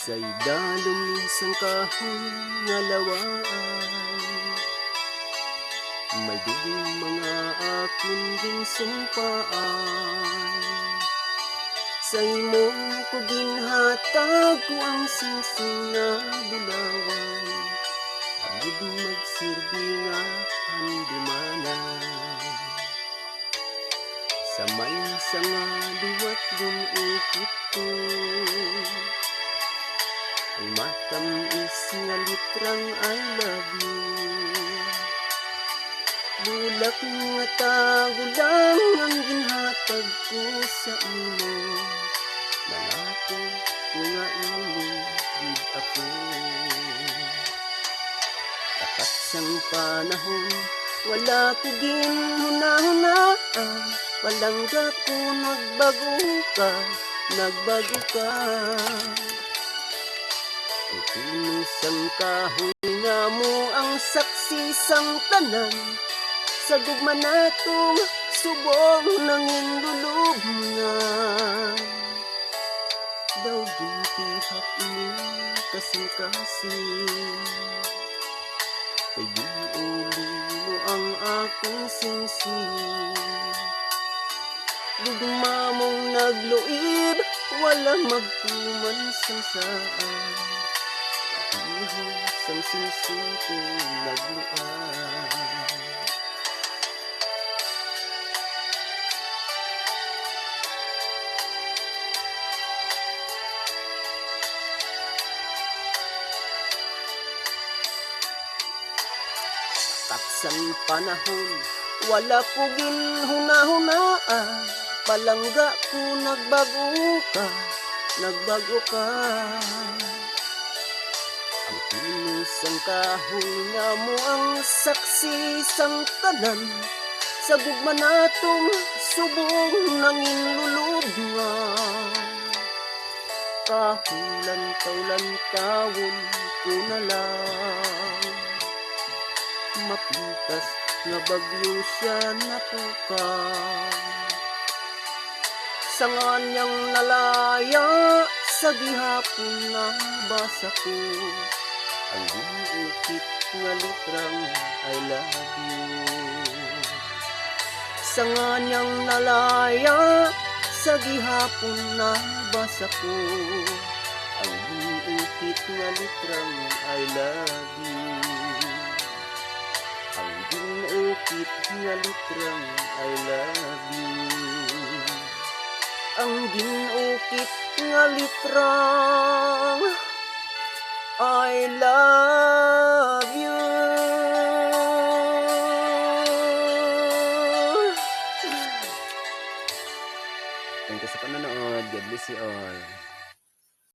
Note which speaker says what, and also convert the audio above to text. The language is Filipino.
Speaker 1: Say dalom minsan kahoy nga lawaan, may dugong mga akon ding sumpaan. Sa imong ko ginhatag ko ang singsing nga bulawan, agud magsilbi nga handumanan. Sa may nga liwat dun ukit ko, ang matamis nga litrang I love you. Bulak nga tago lang ang ginhatag ko sa imo, nangako ko nga iligid ako. Takat sang panahon, wala ko ginhuna-hunaan, palangga ko nagbago ka. Tutulusang kahoy nga mo ang saksi sang tanan, sa gugma natong subong ng indulubngan. Daw gintihap ni kasing-kasing, kay giuli mo ang akong singsing. Gugma mong nagluib, wala magtuman sang saan, sang singsing kong nagluan. Taksang panahon, wala ko ginhuna-hunaan, palangga ko nagbago ka. Ang tulusang kahoy nga mo ang saksi sang tanan, sa gugma natong subong ng inlulubngan. Kahulantaw-lantawon ko na lang, mapintas nga bagyo siya napukan. Sa nganyang nalaya, sa gihapon na basa ko, ang giukit nga litrang I love you. Sa nganyang nalaya, sa gihapon na basa ko, ang giukit nga litrang I love you. Ang ginukit nga litrang I love you. Ang ginukit nga litrang I love you. Thank you sa panonood. God bless you all.